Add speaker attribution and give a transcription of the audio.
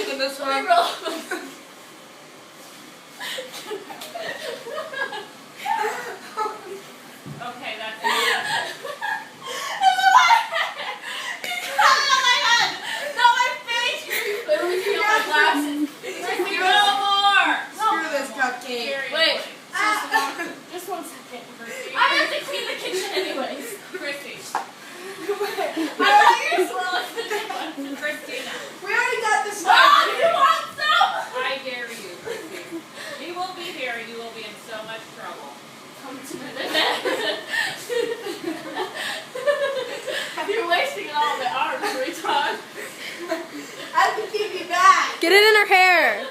Speaker 1: taking this one.
Speaker 2: Okay, that's enough.
Speaker 1: Cupcake.
Speaker 2: Wait. Just 1 second, Christy. I have to clean the kitchen anyways. Christy. Christina.
Speaker 1: We already got this one.
Speaker 2: Oh, you want some? I dare you, Christy. You won't be here and you will be in so much trouble. Come to the net. You're wasting all the arms, retard.
Speaker 1: I have to keep you back.
Speaker 3: Get it in her hair.